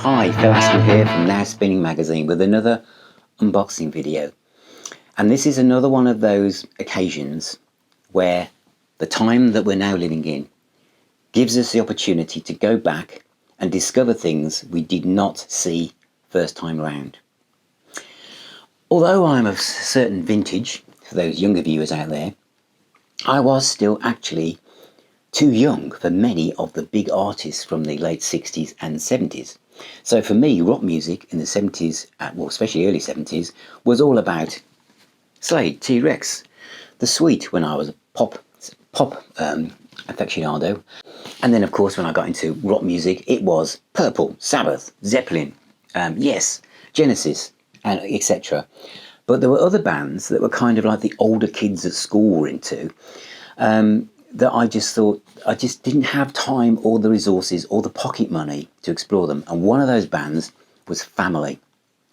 Hi, Phil Aston here from Now Spinning Magazine with another unboxing video. And this is another one of those occasions where the time that we're now living in gives us the opportunity to go back and discover things we did not see first time around. Although I'm of a certain vintage, for those younger viewers out there, I was still actually too young for many of the big artists from the late 60s and 70s. So for me, rock music in the 70s, well, especially early 70s, was all about Slade, T-Rex, The Sweet when I was a pop aficionado. And then, of course, when I got into rock music, it was Purple, Sabbath, Zeppelin, Yes, Genesis, and etc. But there were other bands that were kind of like the older kids at school were into, that I just thought I just didn't have time or the resources or the pocket money to explore them. And one of those bands was Family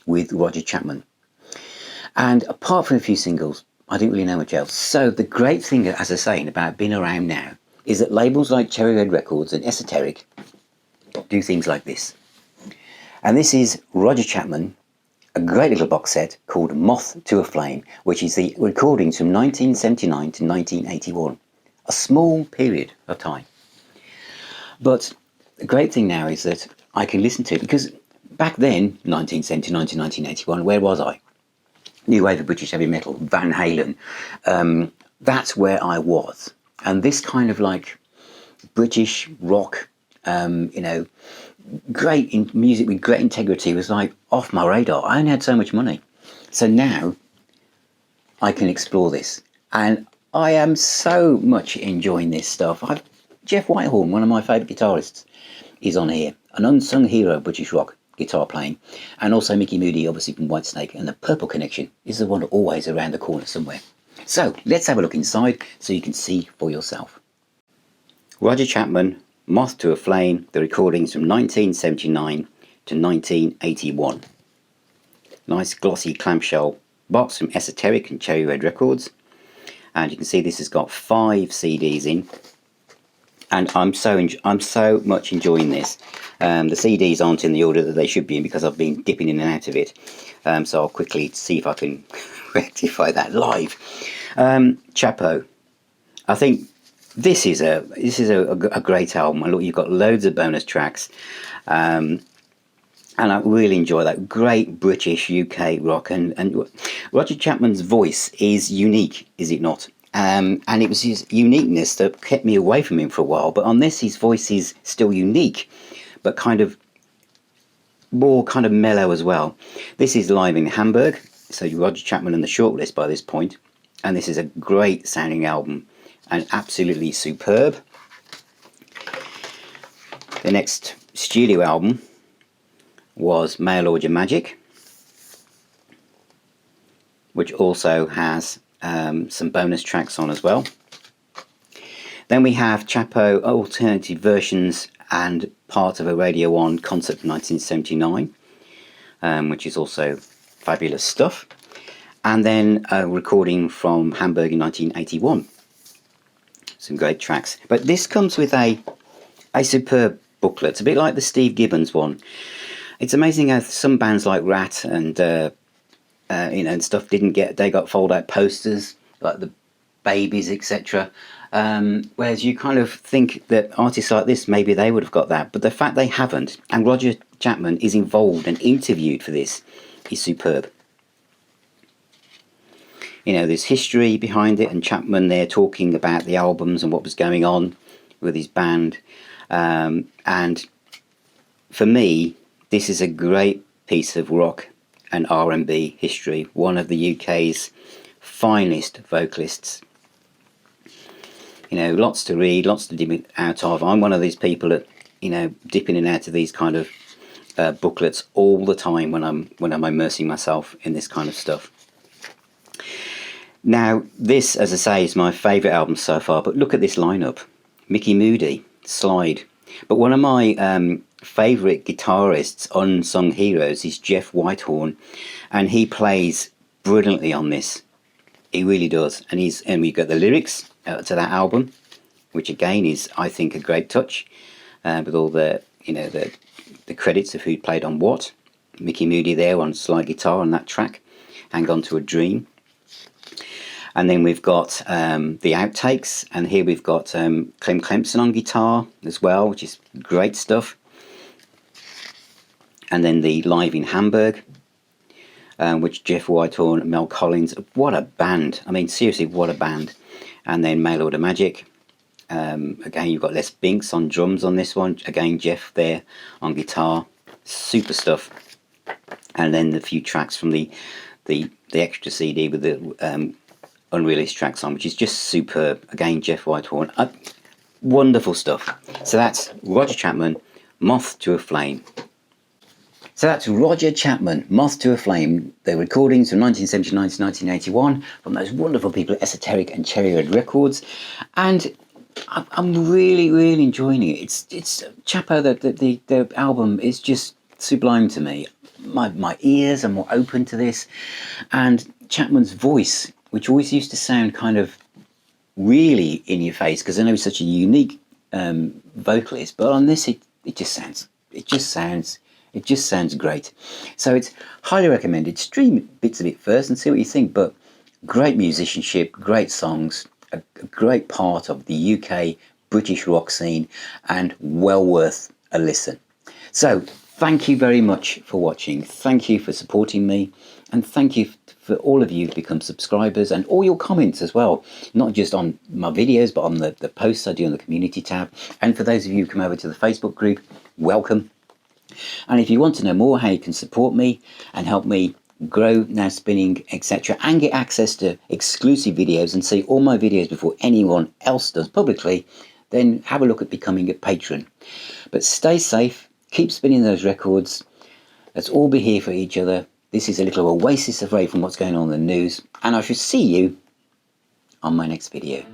with Roger Chapman. And apart from a few singles, I didn't really know much else. So the great thing, as I say, about being around now is that labels like Cherry Red Records and Esoteric do things like this. And this is Roger Chapman, a great little box set called Moth to a Flame, which is the recordings from 1979 to 1981. A small period of time. But the great thing now is that I can listen to it, because back then, 1979 to 1981, where was I? New wave of British heavy metal, Van Halen. That's where I was. And this kind of like British rock, great in music with great integrity was like off my radar. I only had so much money. So now I can explore this. And I am so much enjoying this stuff. Geoff Whitehorn, one of my favourite guitarists, is on here. An unsung hero of British rock guitar playing. And also Mickey Moody, obviously from Whitesnake. And the Purple Connection is the one always around the corner somewhere. So let's have a look inside so you can see for yourself. Roger Chapman, Moth to a Flame, the recordings from 1979 to 1981. Nice glossy clamshell box from Esoteric and Cherry Red Records. And you can see this has got 5 CDs in, and I'm so much enjoying this. The CDs aren't in the order that they should be in because I've been dipping in and out of it. So I'll quickly see if I can rectify that live. Chappo, I think this is a great album. And look, you've got loads of bonus tracks. And I really enjoy that. Great British UK rock. And Roger Chapman's voice is unique, is it not? And it was his uniqueness that kept me away from him for a while. But on this, his voice is still unique, but kind of more kind of mellow as well. This is live in Hamburg. So Roger Chapman and the Shortlist by this point. And this is a great sounding album and absolutely superb. The next studio album was Mail Order Magic, which also has some bonus tracks on as well. Then we have Chappo alternative versions and part of a Radio 1 concert from 1979, which is also fabulous stuff. And then a recording from Hamburg in 1981. Some great tracks. But this comes with a superb booklet. It's a bit like the Steve Gibbons one. It's amazing how some bands like Rat and and stuff they got fold out posters like the Babies, etc. Whereas you kind of think that artists like this, maybe they would have got that, but the fact they haven't, and Roger Chapman is involved and interviewed for this, is superb. There's history behind it, and Chapman there talking about the albums and what was going on with his band, and for me, this is a great piece of rock and R&B history. One of the UK's finest vocalists. Lots to read, lots to dip out of. I'm one of these people that, dipping in and out of these kind of booklets all the time when I'm immersing myself in this kind of stuff. Now, this, as I say, is my favourite album so far. But look at this lineup: Mickey Moody, Slide. But one of my favourite guitarists, unsung heroes, is Geoff Whitehorn, and he plays brilliantly on this. He really does. And we've got the lyrics to that album, which again is, I think, a great touch, with all the you know, the credits of who played on what. Mickey Moody there on slide guitar on that track, Hang On to a Dream. And then we've got the outtakes, and here we've got Clem Clempson on guitar as well, which is great stuff. And then the live in Hamburg, which Geoff Whitehorn and Mel Collins, what a band. I mean, seriously, what a band. And then Mail Order Magic. Again, you've got Les Binks on drums on this one. Again, Geoff there on guitar. Super stuff. And then the few tracks from the extra CD with the unreleased tracks on, which is just superb. Again, Geoff Whitehorn. Wonderful stuff. So that's Roger Chapman, Moth to a Flame. So that's Roger Chapman, Moth to a Flame, the recordings from 1979 to 1981 from those wonderful people at Esoteric and Cherry Red Records. And I'm really, really enjoying it. It's Chappo, the album is just sublime to me. My ears are more open to this. And Chapman's voice, which always used to sound kind of really in your face, because I know he's such a unique vocalist, but on this it just sounds great. So it's highly recommended. Stream bits of it first and see what you think. But great musicianship, great songs, a great part of the UK British rock scene, and well worth a listen. So thank you very much for watching. Thank you for supporting me, and thank you for all of you who've become subscribers, and all your comments as well, not just on my videos but on the posts I do on the community tab. And for those of you who come over to the Facebook group, welcome. And if you want to know more how you can support me and help me grow Now Spinning, etc., and get access to exclusive videos and see all my videos before anyone else does publicly, then have a look at becoming a patron. But stay safe, keep spinning those records. Let's all be here for each other. This is a little oasis away from what's going on in the news, and I shall see you on my next video.